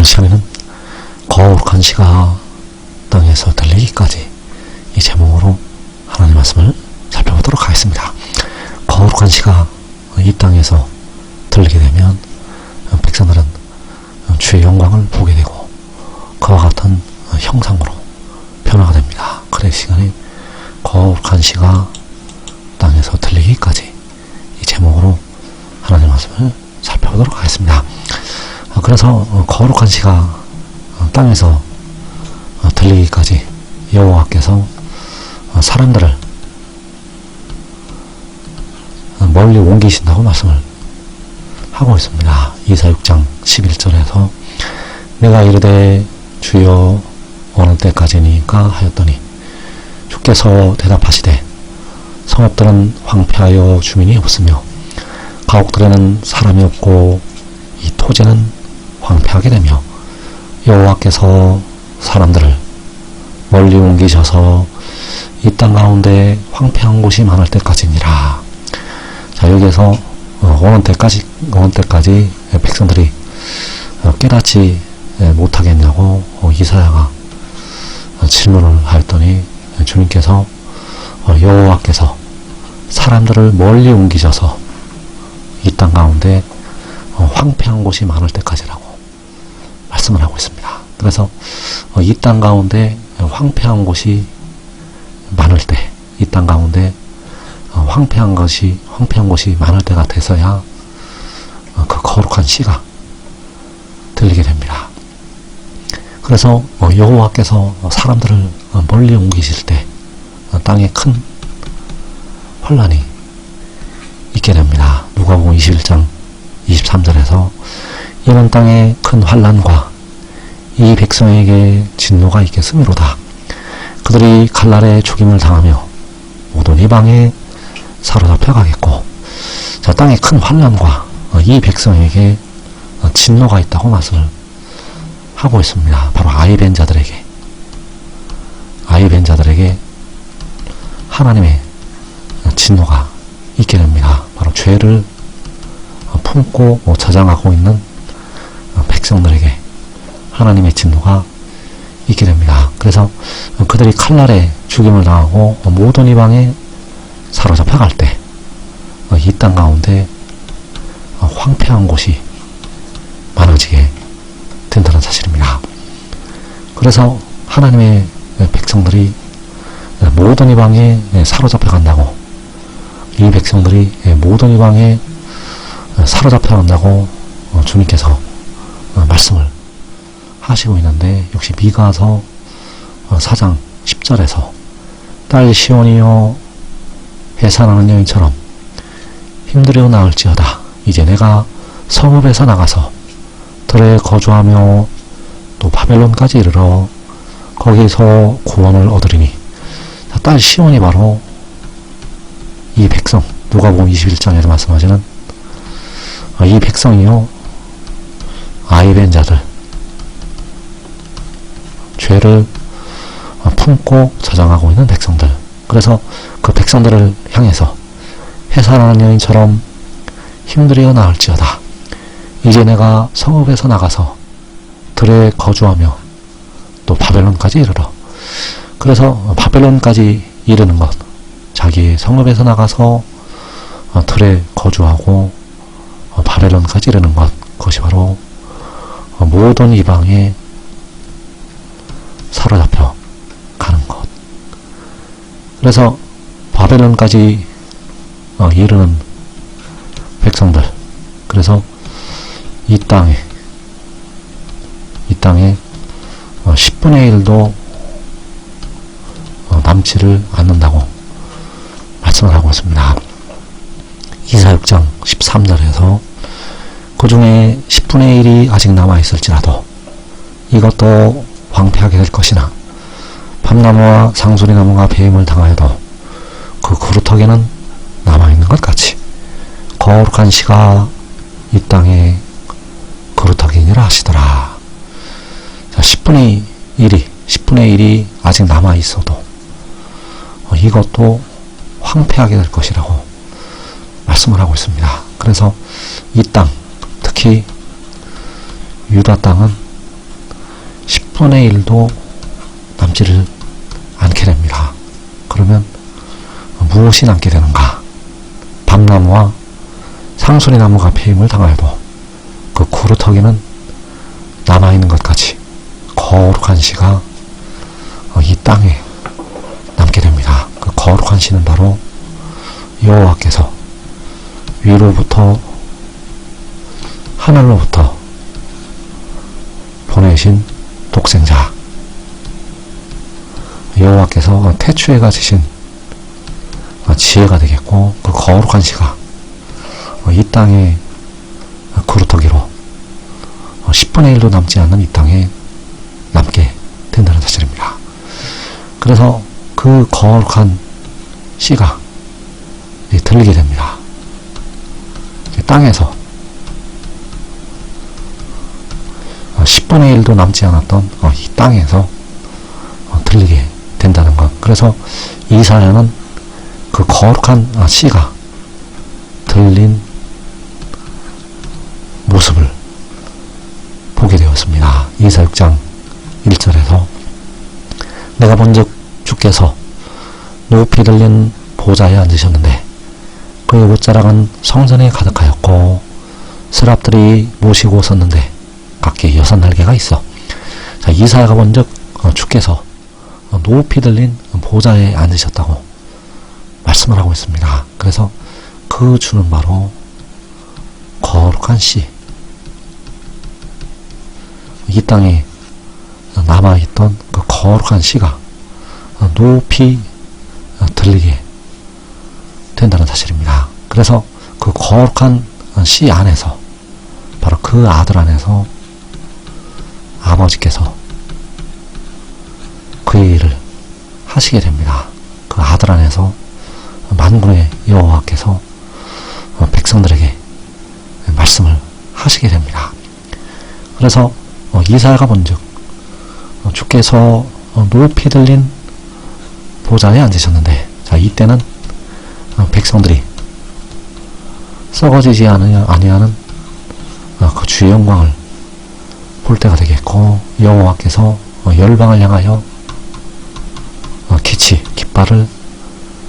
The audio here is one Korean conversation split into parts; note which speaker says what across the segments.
Speaker 1: 이번 시간에는 거룩한 시가 땅에서 들리기까지 이 제목으로 하나님 말씀을 살펴보도록 하겠습니다. 거룩한 시가 이 땅에서 들리게 되면 백성들은 주의 영광을 보게 되고 그와 같은 형상으로 변화가 됩니다. 그래 시간에 거룩한 시가 땅에서 들리기까지 이 제목으로 하나님 말씀을 살펴보도록 하겠습니다. 그래서 거룩한 시가 땅에서 들리기까지 여호와께서 사람들을 멀리 옮기신다고 말씀을 하고 있습니다. 이사 6장 11절에서 내가 이르되 주여 어느 때까지니까 하였더니 주께서 대답하시되 성읍들은 황폐하여 주민이 없으며 가옥들에는 사람이 없고 이 토지는 황폐하게 되며 여호와께서 사람들을 멀리 옮기셔서 이 땅 가운데 황폐한 곳이 많을 때까지니라. 자, 여기에서 어느 때까지 백성들이 깨닫지 못하겠냐고 이사야가 질문을 하였더니 주님께서 여호와께서 사람들을 멀리 옮기셔서 이 땅 가운데 황폐한 곳이 많을 때까지라고 말씀을 하고 있습니다. 그래서 이 땅 가운데 황폐한 곳이 많을 때, 이 땅 가운데 황폐한 곳이 많을 때가 돼서야 그 거룩한 시가 들리게 됩니다. 그래서 여호와께서 사람들을 멀리 옮기실 때 땅에 큰 환란이 있게 됩니다. 누가복음 21장 23절에서 이는 땅에 큰 환란과 이 백성에게 진노가 있겠음이로다. 그들이 칼날에 죽임을 당하며 모든 이방에 사로잡혀 가겠고, 자, 땅에 큰 환란과 이 백성에게 진노가 있다고 말씀을 하고 있습니다. 바로 아이벤 자들에게 하나님의 진노가 있게 됩니다. 바로 죄를 품고 저장하고 있는 백성들에게 하나님의 진노가 있게 됩니다. 그래서 그들이 칼날에 죽임을 당하고 모든 이방에 사로잡혀 갈 때 이 땅 가운데 황폐한 곳이 많아지게 된다는 사실입니다. 그래서 하나님의 백성들이 모든 이방에 사로잡혀 간다고, 이 백성들이 모든 이방에 사로잡혀 간다고 주님께서 말씀을 하시고 있는데, 역시 미가서 4장 10절에서 딸 시온이여 해산하는 여인처럼 힘들여 나을지어다. 이제 내가 성읍에서 나가서 들에 거주하며 또 바벨론까지 이르러 거기서 구원을 얻으리니, 딸 시온이 바로 이 백성, 누가복음 21장에서 말씀하시는 이 백성이요, 아이벤 자들, 죄를 품고 저장하고 있는 백성들. 그래서 그 백성들을 향해서 해산하는 여인처럼 힘들여 나을지어다. 이제 내가 성읍에서 나가서 들에 거주하며 또 바벨론까지 이르러. 그래서 바벨론까지 이르는 것, 자기의 성읍에서 나가서 들에 거주하고 바벨론까지 이르는 것, 그것이 바로 모든 이방에 사로잡혀 가는 것. 그래서 바벨론까지 이르는 백성들, 그래서 이 땅에 10분의 1도 남지를 않는다고 말씀을 하고 있습니다. 이사 6장 13절에서 그 중에 10분의 1이 아직 남아있을지라도 이것도 황폐하게 될 것이나 밤나무와 상수리나무가 배임을 당하여도 그 그루터기는 남아있는 것 같이 거룩한 시가 이 땅에 그루터기니라 하시더라. 자, 10분의 1이 아직 남아있어도 이것도 황폐하게 될 것이라고 말씀을 하고 있습니다. 그래서 이 땅, 특히 유다 땅은 10분의 1도 남지를 않게 됩니다. 그러면 무엇이 남게 되는가? 밤나무와 상수리나무가 폐임을 당하여도 그 구루터기는 남아있는 것 같이 거룩한 씨가 이 땅에 남게 됩니다. 그 거룩한 씨는 바로 여호와께서 위로부터 하늘로부터 보내신 독생자, 여호와께서 태초에 가지신 지혜가 되겠고, 그 거룩한 씨가 이 땅에 구루터기로 10분의 1도 남지 않는 이 땅에 남게 된다는 사실입니다. 그래서 그 거룩한 씨가 들리게 됩니다. 땅에서 10분의 1도 남지 않았던 이 땅에서 들리게 된다는 것. 그래서 이사야는 그 거룩한 씨가 들린 모습을 보게 되었습니다. 이사 6장 1절에서 내가 본즉 주께서 높이 들린 보좌에 앉으셨는데 그의 옷자락은 성전에 가득하였고 스랍들이 모시고 섰는데 각기 6날개가 있어. 자, 이사야가 본즉 주께서 높이 들린 보좌에 앉으셨다고 말씀을 하고 있습니다. 그래서 그 주는 바로 거룩한 씨, 이 땅에 남아있던 그 거룩한 씨가 높이 들리게 된다는 사실입니다. 그래서 그 거룩한 씨 안에서, 바로 그 아들 안에서 아버지께서 그의 일을 하시게 됩니다. 그 아들 안에서 만군의 여호와께서 백성들에게 말씀을 하시게 됩니다. 그래서 이사야가 본즉 주께서 높이 들린 보좌에 앉으셨는데, 자, 이때는 백성들이 썩어지지 아니하는 그 주의 영광을 볼 때가 되겠고, 여호와께서 열방을 향하여 깃발을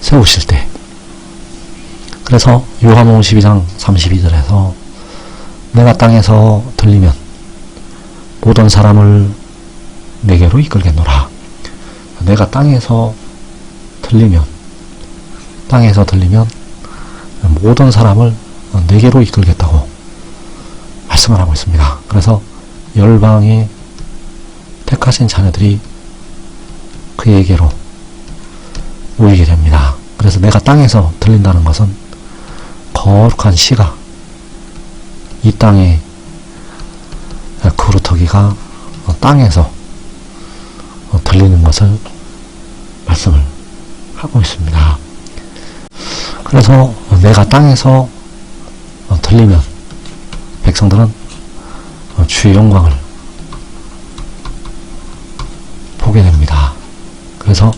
Speaker 1: 세우실 때, 그래서 요한복음 12장 32절에서 내가 땅에서 들리면 모든 사람을 내게로 이끌겠노라. 내가 땅에서 들리면 모든 사람을 내게로 이끌겠다고 말씀을 하고 있습니다. 그래서 열방의 택하신 자녀들이 그에게로 모이게 됩니다. 그래서 내가 땅에서 들린다는 것은 거룩한 씨가 이 땅에 구루터기가 땅에서 들리는 것을 말씀을 하고 있습니다. 그래서 내가 땅에서 들리면 백성들은 주의 영광을 보게 됩니다. 그래서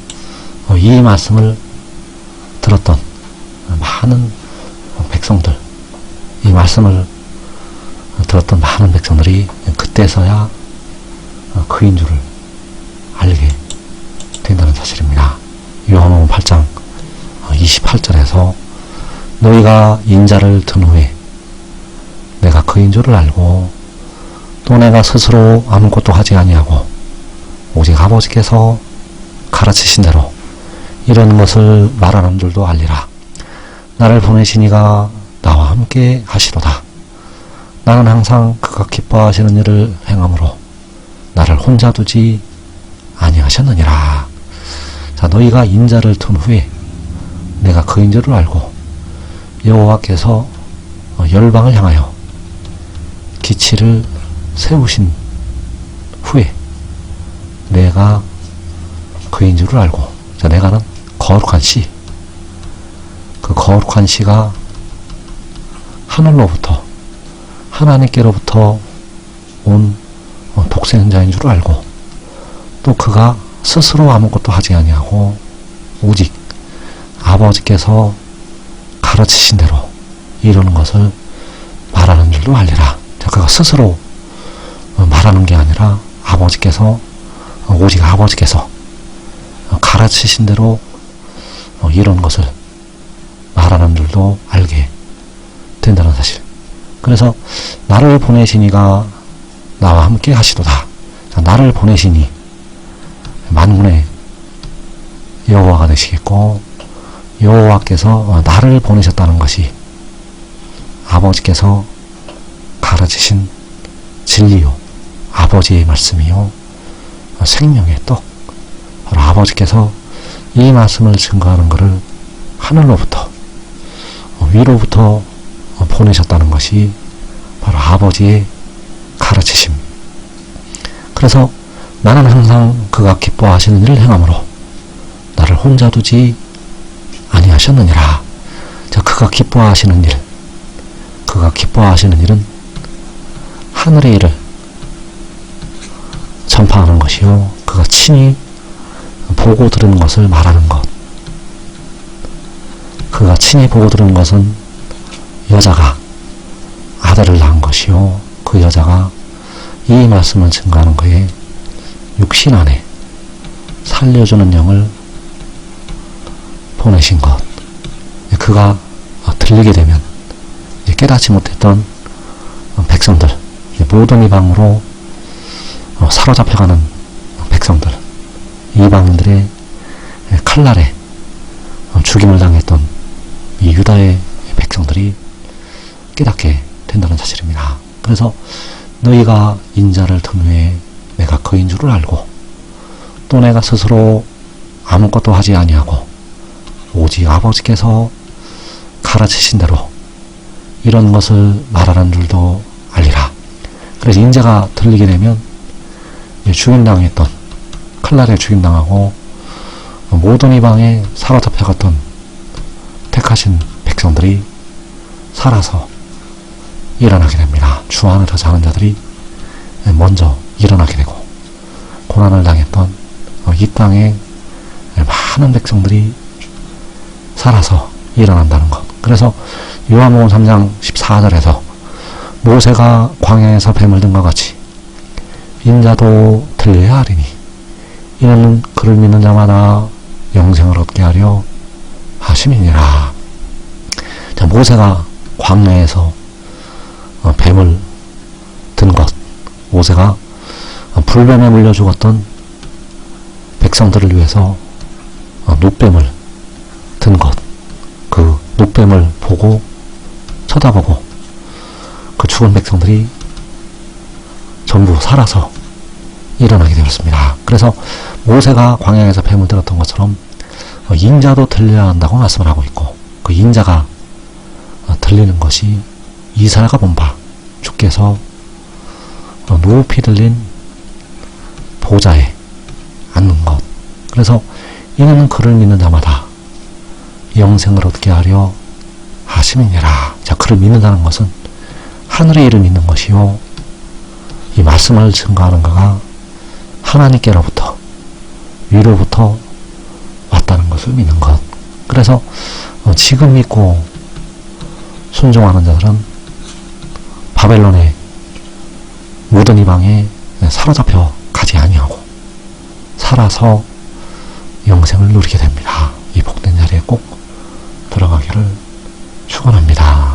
Speaker 1: 이 말씀을 들었던 많은 백성들, 이 말씀을 들었던 많은 백성들이 그때서야 그인 줄을 알게 된다는 사실입니다. 요한복음 8장 28절에서 너희가 인자를 든 후에 내가 그인 줄을 알고 또 내가 스스로 아무것도 하지 아니하고 오직 아버지께서 가르치신 대로 이런 것을 말하는 줄도 알리라. 나를 보내신 이가 나와 함께 하시로다. 나는 항상 그가 기뻐하시는 일을 행함으로 나를 혼자 두지 아니하셨느니라. 자, 너희가 인자를 둔 후에 내가 그인 줄을 알고 여호와께서 열방을 향하여 기치를 세우신 후에 내가 그인 줄을 알고, 자, 내가는 거룩한 씨, 그 거룩한 씨가 하늘로부터 하나님께로부터 온 독생자인 줄 알고, 또 그가 스스로 아무것도 하지 아니하고 오직 아버지께서 가르치신 대로 이루는 것을 말하는 줄도 알리라. 자, 그가 스스로 말하는 게 아니라 아버지께서 오직 아버지께서 가르치신 대로 이런 것을 말하는 줄도 알게 된다는 사실. 그래서 나를 보내시니가 나와 함께 하시도다. 나를 보내시니 만군의 여호와가 되시겠고, 여호와께서 나를 보내셨다는 것이 아버지께서 가르치신 진리요, 아버지의 말씀이요, 생명의 떡, 바로 아버지께서 이 말씀을 증거하는 것을 하늘로부터, 위로부터 보내셨다는 것이 바로 아버지의 가르치심. 그래서 나는 항상 그가 기뻐하시는 일을 행함으로 나를 혼자 두지 아니하셨느니라. 자, 그가 기뻐하시는 일, 그가 기뻐하시는 일은 하늘의 일을 전파하는 것이요, 그가 친히 보고 들은 것을 말하는 것. 그가 친히 보고 들은 것은 여자가 아들을 낳은 것이요, 그 여자가 이 말씀을 증거하는 그의 육신 안에 살려주는 영을 보내신 것. 그가 들리게 되면 깨닫지 못했던 백성들, 모든 이방으로 사로잡혀가는 백성들, 이방인들의 칼날에 죽임을 당했던 이 유다의 백성들이 깨닫게 된다는 사실입니다. 그래서 너희가 인자를 든 후에 내가 그인 줄을 알고, 또 내가 스스로 아무것도 하지 아니하고 오직 아버지께서 가르치신 대로 이런 것을 말하는 줄도 알리라. 그래서 인자가 들리게 되면 죽임당했던, 칼날에 죽임당하고 모든 이방에 사로잡혀갔던 택하신 백성들이 살아서 일어나게 됩니다. 주 안에서 자는 자들이 먼저 일어나게 되고, 고난을 당했던 이 땅에 많은 백성들이 살아서 일어난다는 것. 그래서 요한복음 3장 14절에서 모세가 광야에서 뱀을 든 것 같이 인자도 들려야 하리니 이는 그를 믿는 자마다 영생을 얻게 하려 하심이니라. 자, 모세가 광야에서 뱀을 든 것, 모세가 불뱀에 물려 죽었던 백성들을 위해서 놋뱀을 든 것, 그 놋뱀을 보고 쳐다보고 그 죽은 백성들이 전부 살아서 일어나게 되었습니다. 그래서 모세가 광야에서 뱀을 들었던 것처럼 인자도 들려야 한다고 말씀을 하고 있고, 그 인자가 들리는 것이 이사야가 본 바, 주께서 높이 들린 보좌에 앉는 것. 그래서 이는 그를 믿는 자마다 영생을 얻게 하려 하심이니라. 자, 그를 믿는다는 것은 하늘의 일을 믿는 것이요, 이 말씀을 증거하는 그가 하나님께로부터, 위로부터 왔다는 것을 믿는 것. 그래서 지금 믿고 순종하는 자들은 바벨론의 모든 이방에 사로잡혀 가지 아니하고 살아서 영생을 누리게 됩니다. 이 복된 자리에 꼭 들어가기를 축원합니다.